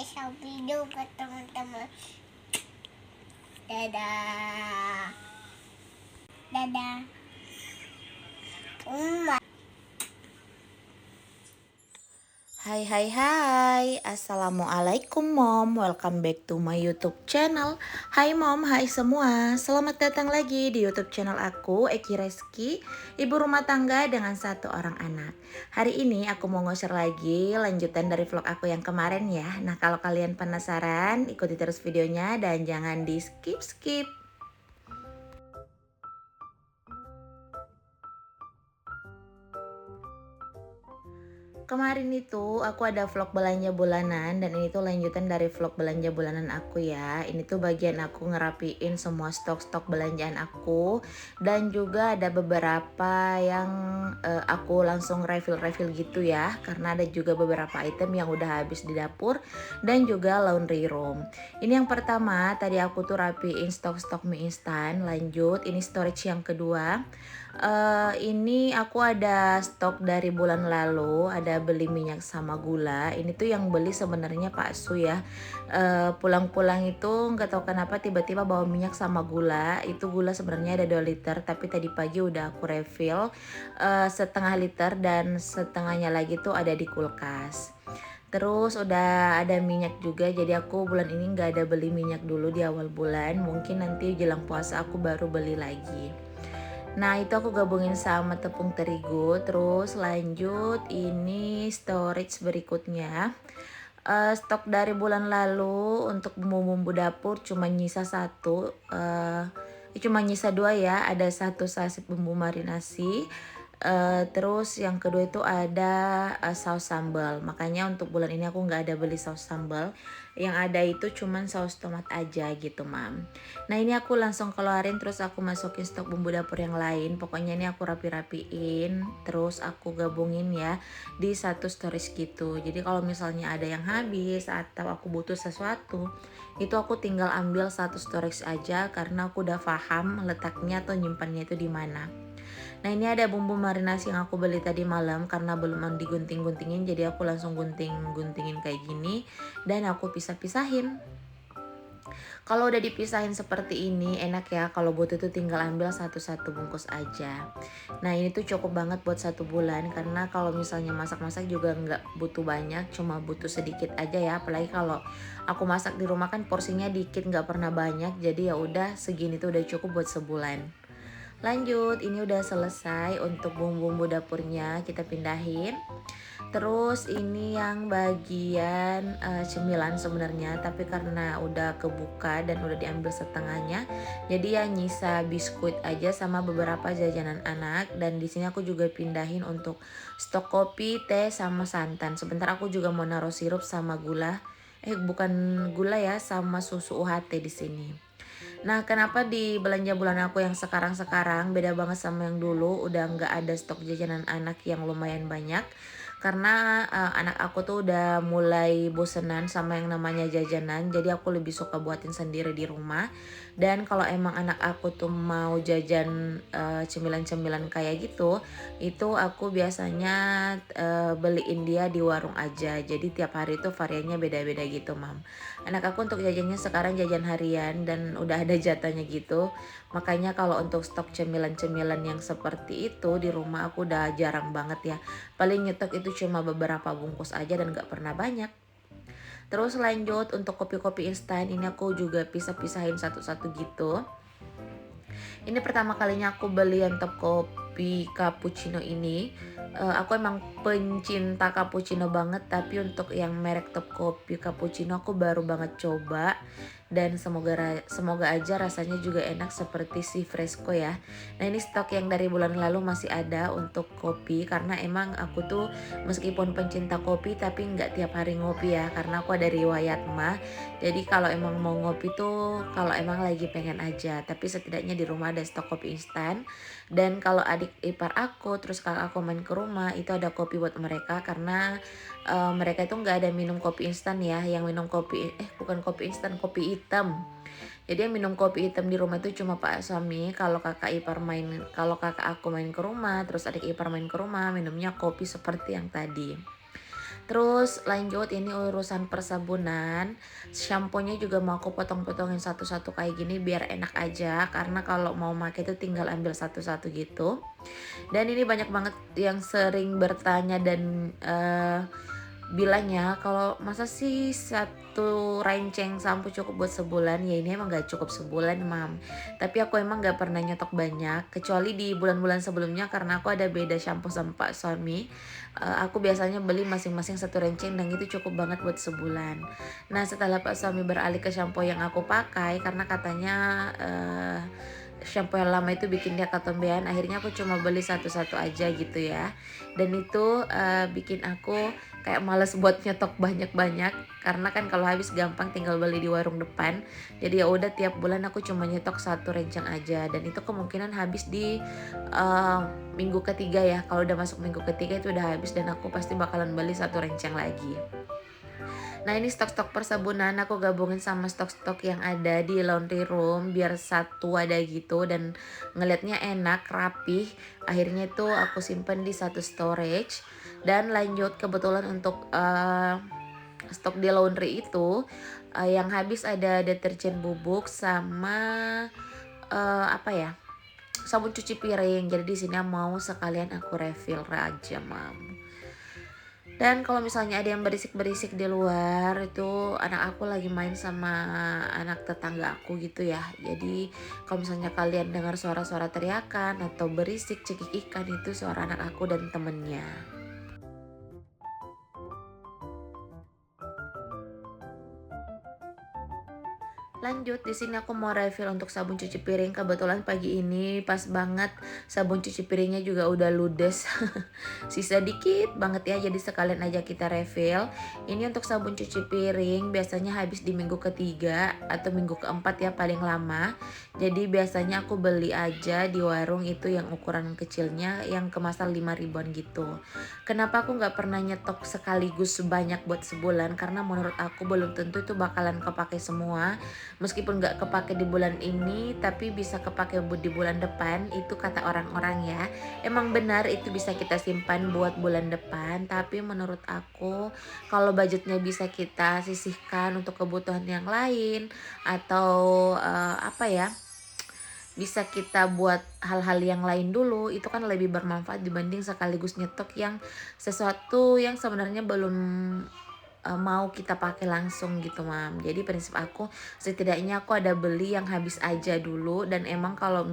share video buat teman-teman. Dadah. Dadah. Hai hai hai, Assalamualaikum mom, welcome back to my YouTube channel. Hai mom, hai semua, selamat datang lagi di YouTube channel aku, Eki Reski, ibu rumah tangga dengan satu orang anak. Hari ini aku mau nge-share lagi lanjutan dari vlog aku yang kemarin ya. Nah kalau kalian penasaran, ikuti terus videonya dan jangan di skip. Kemarin itu aku ada vlog belanja bulanan dan ini tuh lanjutan dari vlog belanja bulanan aku ya. Ini tuh bagian aku ngerapiin semua stok-stok belanjaan aku dan juga ada beberapa yang aku langsung refill gitu ya. Karena ada juga beberapa item yang udah habis di dapur dan juga laundry room. Ini yang pertama, tadi aku tuh rapiin stok-stok mie instan. Lanjut, ini storage yang kedua. Ini aku ada stok dari bulan lalu, ada beli minyak sama gula. Ini tuh yang beli sebenarnya Pak Su ya. Pulang-pulang itu nggak tahu kenapa tiba-tiba bawa minyak sama gula. Itu gula sebenarnya ada 2 liter, tapi tadi pagi udah aku refill setengah liter dan setengahnya lagi tuh ada di kulkas. Terus udah ada minyak juga, jadi aku bulan ini nggak ada beli minyak dulu di awal bulan. Mungkin nanti jelang puasa aku baru beli lagi. Nah itu aku gabungin sama tepung terigu. Terus lanjut ini storage berikutnya. Stok dari bulan lalu untuk bumbu-bumbu dapur cuma nyisa satu, cuma nyisa 2 ya. Ada 1 saset bumbu marinasi. Terus yang kedua itu ada saus sambal. Makanya untuk bulan ini aku nggak ada beli saus sambal. Yang ada itu cuman saus tomat aja gitu mam. Nah ini aku langsung keluarin, terus aku masukin stok bumbu dapur yang lain. Pokoknya ini aku rapi-rapiin, terus aku gabungin ya di satu storage gitu. Jadi kalau misalnya ada yang habis atau aku butuh sesuatu, itu aku tinggal ambil satu storage aja karena aku udah paham letaknya atau nyimpannya itu di mana. Nah ini ada bumbu marinasi yang aku beli tadi malam karena belum digunting-guntingin, jadi aku langsung gunting-guntingin kayak gini dan aku pisah-pisahin. Kalau udah dipisahin seperti ini enak ya, kalau butuh tuh tinggal ambil satu-satu bungkus aja. Nah ini tuh cukup banget buat 1 bulan karena kalau misalnya masak-masak juga nggak butuh banyak, cuma butuh sedikit aja ya. Apalagi kalau aku masak di rumah kan porsinya dikit, nggak pernah banyak, jadi ya udah segini tuh udah cukup buat sebulan. Lanjut, ini udah selesai untuk bumbu-bumbu dapurnya, kita pindahin. Terus ini yang bagian cemilan sebenarnya, tapi karena udah kebuka dan udah diambil setengahnya, jadi ya nyisa biskuit aja sama beberapa jajanan anak. Dan di sini aku juga pindahin untuk stok kopi, teh sama santan. Sebentar aku juga mau naruh sirup sama gula. Bukan gula ya, sama susu UHT di sini. Nah, kenapa di belanja bulan aku yang sekarang beda banget sama yang dulu, udah nggak ada stok jajanan anak yang lumayan banyak. Karena anak aku tuh udah mulai bosenan sama yang namanya jajanan, jadi aku lebih suka buatin sendiri di rumah. Dan kalau emang anak aku tuh mau jajan cemilan-cemilan kayak gitu, itu aku biasanya beliin dia di warung aja. Jadi tiap hari tuh variannya beda-beda gitu, Mam. Anak aku untuk jajannya sekarang jajan harian dan udah ada jatahnya gitu. Makanya kalau untuk stok cemilan-cemilan yang seperti itu di rumah aku udah jarang banget ya. Paling nyetok itu cuma beberapa bungkus aja dan gak pernah banyak. Terus lanjut untuk kopi-kopi instan, ini aku juga pisah-pisahin satu-satu gitu. Ini pertama kalinya aku beli yang top kopi cappuccino ini. Aku emang pencinta cappuccino banget, tapi untuk yang merek top kopi cappuccino aku baru banget coba. Dan semoga aja rasanya juga enak seperti si Fresco ya. Nah ini stok yang dari bulan lalu masih ada untuk kopi, karena emang aku tuh meskipun pencinta kopi tapi nggak tiap hari ngopi ya, karena aku ada riwayat mah. Jadi kalau emang mau ngopi tuh kalau emang lagi pengen aja, tapi setidaknya di rumah ada stok kopi instan. Dan kalau adik ipar aku terus kakak aku main ke rumah, itu ada kopi buat mereka karena mereka itu nggak ada minum kopi instan ya, yang minum kopi bukan kopi instan, kopi hitam. Jadi yang minum kopi hitam di rumah itu cuma pak suami. Kalau kakak aku main ke rumah terus adik ipar main ke rumah, minumnya kopi seperti yang tadi. Terus lanjut ini urusan persabunan, shampoo-nya juga mau aku potong-potongin satu-satu kayak gini biar enak aja, karena kalau mau pakai itu tinggal ambil satu-satu gitu. Dan ini banyak banget yang sering bertanya dan bilangnya kalau masa sih satu renceng sampo cukup buat sebulan. Ya ini emang gak cukup sebulan mam, tapi aku emang gak pernah nyetok banyak kecuali di bulan-bulan sebelumnya karena aku ada beda shampoo sama pak suami. Aku biasanya beli masing-masing satu renceng dan itu cukup banget buat sebulan. Nah setelah pak suami beralih ke shampoo yang aku pakai karena katanya shampoo yang lama itu bikin dia ketombean, akhirnya aku cuma beli satu-satu aja gitu ya. Dan itu bikin aku kayak males buat nyetok banyak-banyak karena kan kalau habis gampang tinggal beli di warung depan. Jadi ya udah tiap bulan aku cuma nyetok satu renceng aja, dan itu kemungkinan habis di minggu ketiga ya. Kalau udah masuk minggu ketiga itu udah habis dan aku pasti bakalan beli satu renceng lagi. Nah ini stok-stok persabunan aku gabungin sama stok-stok yang ada di laundry room biar satu wadah gitu dan ngelihatnya enak, rapih. Akhirnya itu aku simpen di satu storage. Dan lanjut kebetulan untuk stok di laundry itu yang habis ada deterjen bubuk sama apa ya, sabun cuci piring. Jadi di sini mau sekalian aku refill aja mam. Dan kalau misalnya ada yang berisik-berisik di luar, itu anak aku lagi main sama anak tetangga aku gitu ya. Jadi kalau misalnya kalian dengar suara-suara teriakan atau berisik cekik ikan, itu suara anak aku dan temennya. Lanjut di sini aku mau refill untuk sabun cuci piring. Kebetulan pagi ini pas banget sabun cuci piringnya juga udah ludes. Sisa dikit banget ya, jadi sekalian aja kita refill. Ini untuk sabun cuci piring biasanya habis di minggu ketiga atau minggu keempat ya paling lama. Jadi biasanya aku beli aja di warung itu yang ukuran kecilnya yang kemasan 5 ribuan gitu. Kenapa aku nggak pernah nyetok sekaligus sebanyak buat sebulan? Karena menurut aku belum tentu itu bakalan kepake semua. Meskipun nggak kepake di bulan ini tapi bisa kepake di bulan depan, itu kata orang-orang ya. Emang benar itu bisa kita simpan buat bulan depan, tapi menurut aku kalau budgetnya bisa kita sisihkan untuk kebutuhan yang lain atau apa ya, bisa kita buat hal-hal yang lain dulu, itu kan lebih bermanfaat dibanding sekaligus nyetok yang sesuatu yang sebenarnya belum mau kita pakai langsung gitu mam. Jadi prinsip aku setidaknya aku ada beli yang habis aja dulu, dan emang kalau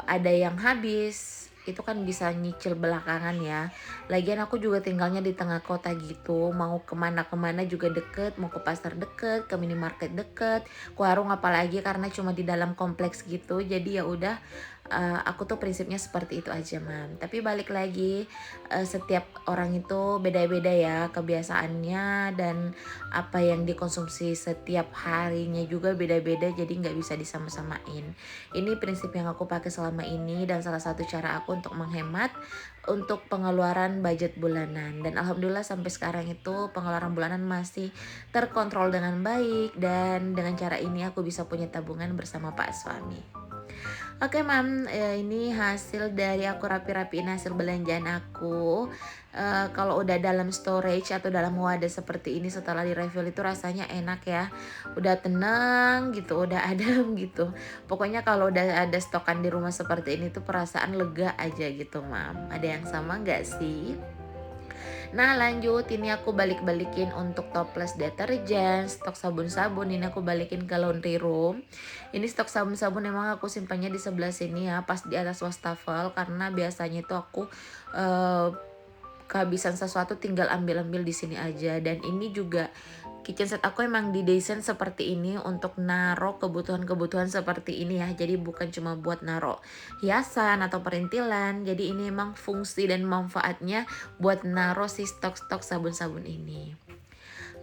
ada yang habis itu kan bisa nyicil belakangan ya. Lagian aku juga tinggalnya di tengah kota gitu, mau kemana-kemana juga deket, mau ke pasar deket, ke minimarket deket, ke warung apalagi karena cuma di dalam kompleks gitu. Jadi ya udah, aku tuh prinsipnya seperti itu aja mam. Tapi balik lagi, setiap orang itu beda-beda ya kebiasaannya, dan apa yang dikonsumsi setiap harinya juga beda-beda, jadi nggak bisa disama-samain. Ini prinsip yang aku pakai selama ini dan salah satu cara aku untuk menghemat untuk pengeluaran budget bulanan. Dan alhamdulillah sampai sekarang itu pengeluaran bulanan masih terkontrol dengan baik, dan dengan cara ini aku bisa punya tabungan bersama pak suami. Oke mam, ini hasil dari aku rapi-rapiin hasil belanjaan aku. Kalau udah dalam storage atau dalam wadah seperti ini setelah di refill itu rasanya enak ya. Udah tenang gitu, udah adem gitu. Pokoknya kalau udah ada stokan di rumah seperti ini tuh perasaan lega aja gitu mam. Ada yang sama gak sih? Nah lanjut, ini aku balik-balikin untuk toples deterjen, stok sabun-sabun ini aku balikin ke laundry room. Ini stok sabun-sabun emang aku simpannya di sebelah sini ya, pas di atas wastafel, karena biasanya itu aku kehabisan sesuatu tinggal ambil-ambil di sini aja. Dan ini juga kitchen set aku emang didesain seperti ini untuk naro kebutuhan-kebutuhan seperti ini ya. Jadi bukan cuma buat naro hiasan atau perintilan. Jadi ini emang fungsi dan manfaatnya buat naro si stok-stok sabun-sabun ini.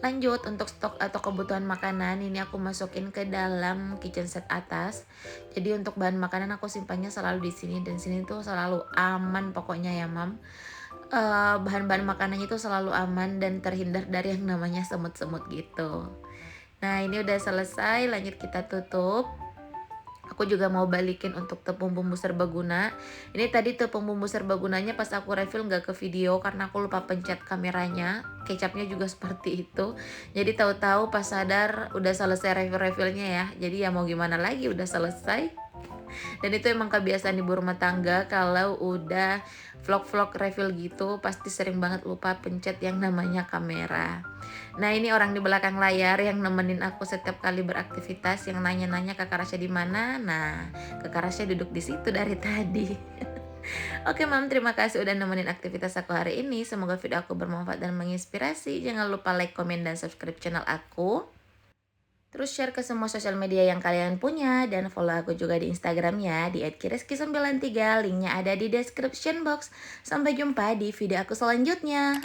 Lanjut untuk stok atau kebutuhan makanan ini aku masukin ke dalam kitchen set atas. Jadi untuk bahan makanan aku simpannya selalu di sini, dan sini tuh selalu aman pokoknya ya mam. Bahan-bahan makanannya itu selalu aman dan terhindar dari yang namanya semut-semut gitu. Nah ini udah selesai, lanjut kita tutup. Aku juga mau balikin untuk tepung bumbu serbaguna. Ini tadi tepung bumbu serbagunanya pas aku refill nggak ke video karena aku lupa pencet kameranya. Kecapnya juga seperti itu. Jadi tahu-tahu pas sadar udah selesai refill-refillnya ya. Jadi ya mau gimana lagi, udah selesai. Dan itu emang kebiasaan ibu rumah tangga, kalau udah vlog-vlog refill gitu pasti sering banget lupa pencet yang namanya kamera. Nah, ini orang di belakang layar yang nemenin aku setiap kali beraktivitas, yang nanya-nanya Kakak Rasya di mana. Nah, Kakak Rasya duduk di situ dari tadi. Oke Mam, terima kasih udah nemenin aktivitas aku hari ini. Semoga video aku bermanfaat dan menginspirasi. Jangan lupa like, komen, dan subscribe channel aku. Terus share ke semua sosial media yang kalian punya, dan follow aku juga di Instagramnya di @kireski93. Linknya ada di description box. Sampai jumpa di video aku selanjutnya.